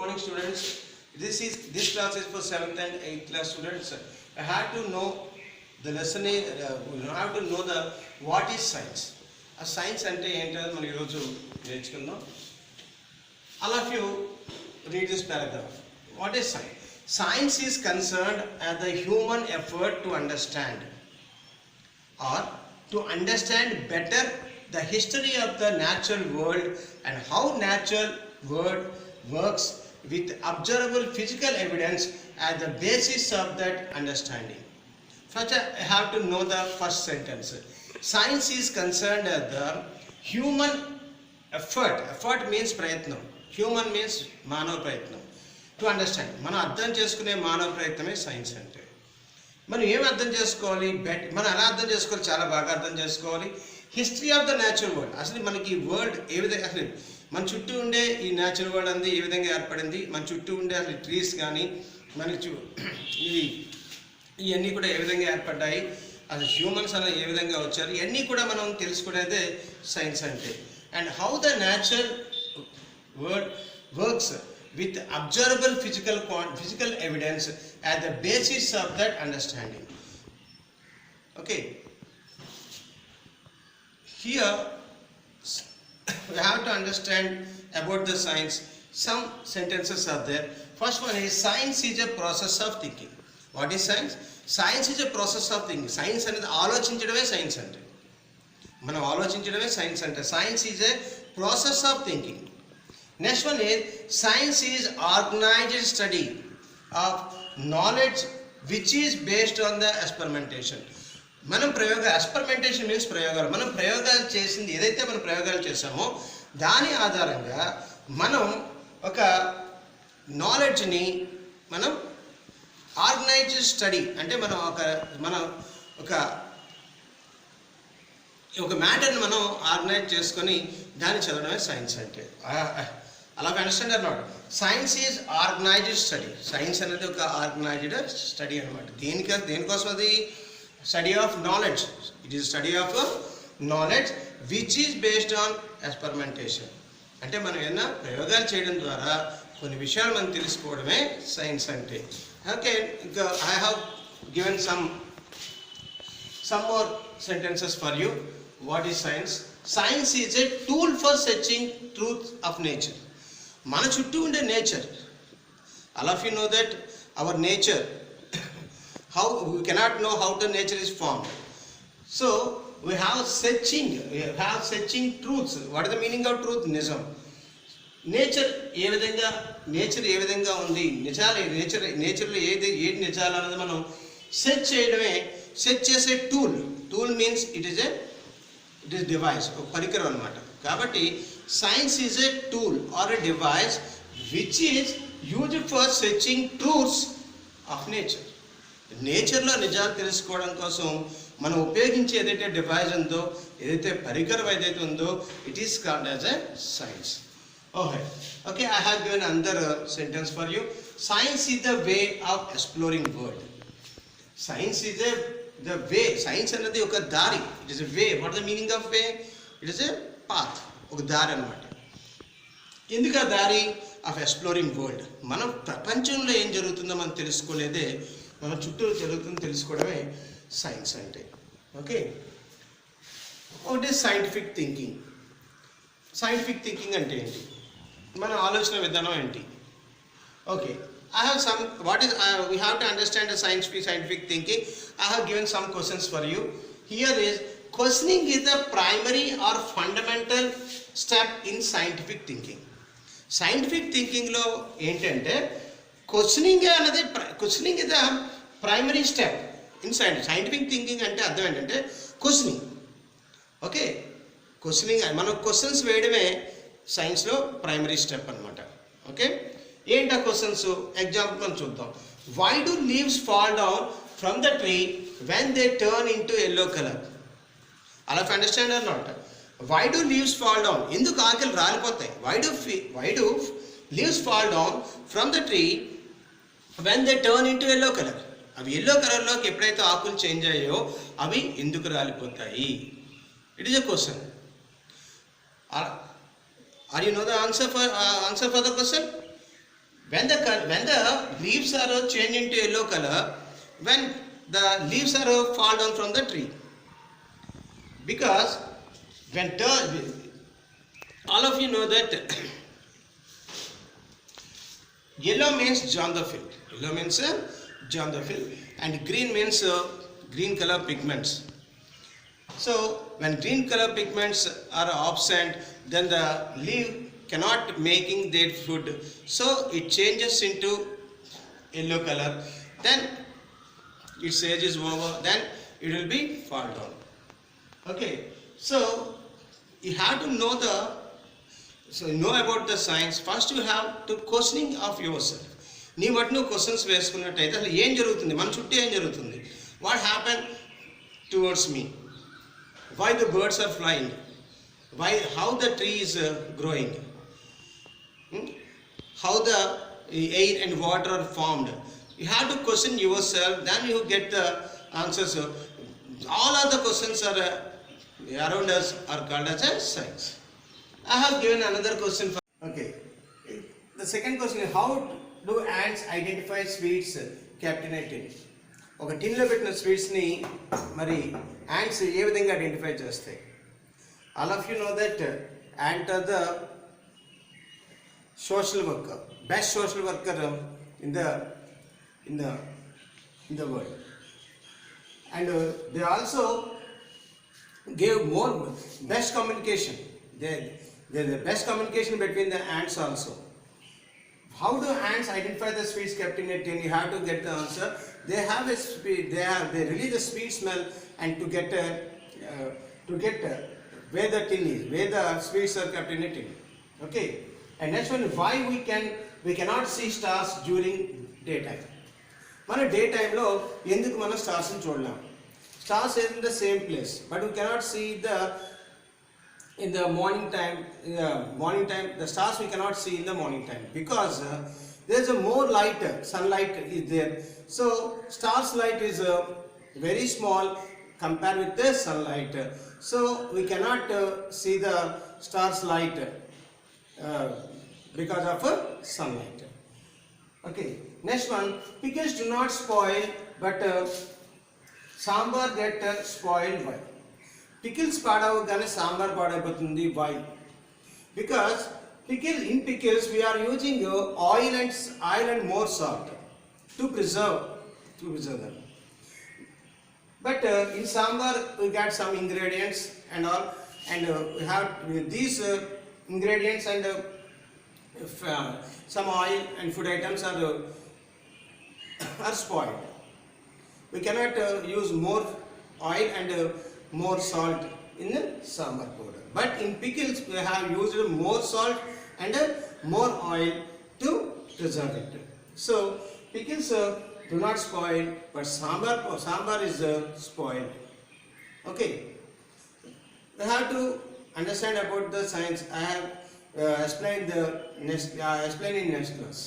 morning, students. This class is for 7th and 8th class students. I had to know the lesson. You have to know the what is science. A science ante enti mani iroju nechukunnam. All of you read this paragraph. What is science? Science is concerned as the human effort to understand or to understand better the history of the natural world and how natural world works with observable physical evidence as the basis of that understanding. First, I have to know the first sentence. Science is concerned as the human effort. Effort means prayatnam. Human means manav prayatnam. To understand. మనం అర్థం చేసుకునే మానవ ప్రయత్నమే science అంటే. మనం ఏం అర్థం చేసుకోవాలి? మనం ఎలా అర్థం చేసుకోవాలి? చాలా బాగా అర్థం చేసుకోవాలి. History of the natural world. అసలు మనకి ఈ వరల్డ్ ఏ విధంగా, అసలు మన చుట్టూ ఉండే ఈ న్యాచురల్ వరల్డ్ అంది ఏ విధంగా ఏర్పడింది, మన చుట్టూ ఉండే అసలు ట్రీస్ కానీ మనకి ఇవన్నీ కూడా ఏ విధంగా ఏర్పడ్డాయి, అసలు హ్యూమన్స్ అనేది ఏ విధంగా వచ్చారు, ఇవన్నీ కూడా మనం తెలుసుకునేదే సైన్స్ అంటే. And how the natural world works with observable physical evidence as the basis of that understanding. Okay, here we have to understand about the science. Some sentences are there. First one is science is a process of thinking. What is science? Science is a process of thinking. Science అనేది ఆలోచించడమే science అంటే. మనం ఆలోచించడమే science అంటే. Science is a process of thinking. Next one is science is organized study of knowledge which is based on the experimentation. మనం experimentation means ప్రయోగాలు. మనం ప్రయోగాలు చేసింది ఏదైతే మనం ప్రయోగాలు చేసామో దాని ఆధారంగా మనం ఒక నాలెడ్జ్ని మనం ఆర్గనైజ్డ్ స్టడీ అంటే మనం ఒక మ్యాటర్ని మనం ఆర్గనైజ్ చేసుకొని దాన్ని చదవడమే సైన్స్ అంటే. అలా అండర్స్టాండ్ అన్నమాట. Science is organised study. Science అనేది ఒక ఆర్గనైజ్డ్ స్టడీ అనమాట. దేనికోసం అది? Study of knowledge. It is study of knowledge which is based on experimentation. అంటే మనం ఏదైనా ప్రయోగాలు చేయడం ద్వారా కొన్ని విషయాలు మనం తెలుసుకోవడమే సైన్స్ అంటే. ఓకే, ఇంకా I have given some more sentences for you. What is science? Science is a tool for searching truth of nature. మన చుట్టూ ఉండే nature, all of you know that our nature, how we cannot know how the nature is formed. So we have searching truths. What is the meaning of truth? నిజం. Nature ఏ విధంగా ఉంది, నిజాలు నేచర్లో ఏది నిజాలు అనేది మనం సెర్చ్ చేయడమే. సెర్చ్ చేసే tool means it is device, ఒక పరికరం అనమాట. కాబట్టి science is a tool or a device which is used for searching truths of nature. నేచర్లో నిజాలు తెలుసుకోవడం కోసం మనం ఉపయోగించే ఏదైతే డివైస్ ఉందో, ఏదైతే పరికరం ఏదైతే ఉందో, it is called as a science. Okay, I have given another sentence for you. Science is the way of exploring world. Science is the way. Science అనేది ఒక దారి. It is a way. What the meaning of way? It is a path, ఒక దారి అనమాట. ఎందుకు ఆ దారి? Of exploring world. మనం ప్రపంచంలో ఏం జరుగుతుందో మనం తెలుసుకోలేదే, మన చుట్టూ జరుగుతుందో తెలుసుకోవడమే సైన్స్ అంటే. Okay, what is scientific thinking? Scientific thinking అంటే ఏంటి? మన ఆలోచన విధానం ఏంటి? Okay, I have some, we have to understand the scientific thinking. I have given some questions for you. Here is, questioning is the primary or fundamental step in scientific thinking. Scientific thinking లో ఏంటంటే questioning is the primary step in scientific thinking. అంటే అర్థం ఏంటంటే questioning. Okay, questioning, మనం questions వేయడమే సైన్స్లో primary step అనమాట. Okay, ఏంటి ఆ క్వశ్చన్స్? ఎగ్జాంపుల్ మనం చూద్దాం. Why do leaves fall down from the tree when they turn into yellow colour? అలా అండర్స్టాండ్ అన్నమాట. Why do leaves fall down? ఎందుకు ఆకులు రాలిపోతాయి? Why do leaves fall down from the tree when they turn into yellow colour? అవి yellow కలర్లోకి ఎప్పుడైతే ఆకులు change అయ్యాయో అవి ఎందుకు రాలిపోతాయి? It is a question. Are you know the answer for the question? when the leaves are changed into yellow color, when the leaves are fall down from the tree, because when all of you know that yellow means Jondophil. Yellow means Jondophil, and green means green color pigments. So when green color pigments are absent, then the leaf cannot making their food, so it changes into yellow color. Then its age is over, then it will be fall down. Okay, so you have to know about the science. First you have to questioning of yourself. నీ బట్టి నువ్వు questions వేసుకున్నట్టయితే అసలు ఏం జరుగుతుంది, మన చుట్టూ ఏం జరుగుతుంది, what happen towards me, why the birds are flying, how the tree is growing, how the air and water are formed. You have to question yourself, then you get the answers. All of the questions are around us are called as a science. I have given another question for, okay, the second question is, how do ants identify sweets kept in a tin? ఒక టిన్లో పెట్టిన స్వీట్స్ని మరి ants ఏ విధంగా identify చేస్తాయి? All of you know that ant are the social worker, best social worker in the world, and they also gave more best communication. There the best communication between the ants also. How do ants identify the sweets kept in a tin? You have to get the answer. They have a they release a sweet smell, and to get where the tin is, where the sweets are kept in a tin. Okay. And next one, why we cannot see stars during daytime. మన day టైంలో ఎందుకు మనం స్టార్స్ని చూడలేం? Stars are in the same place, but we cannot see in the morning time. The stars we cannot see in the morning time, because there is a more light, sunlight is there. So stars light is very small compared with the sunlight. So we cannot see the stars light because of sunlight. Okay, next one, pickles do not spoil, but sambar get spoiled. Why? Pickles పాడవగానే సాంబార్ పాడైపోతుంది. Why? Because in pickles we are using oil and more salt to preserve them. But in sambar we got some ingredients and all, and we have these ingredients and some oil and food items are spoiled. We cannot use more oil and more salt in the sambar powder. But in pickles we have used more salt and more oil to preserve it. So pickles do not spoil, but sambar is spoiled. Okay. We have to understand about the science. I have explained in next class.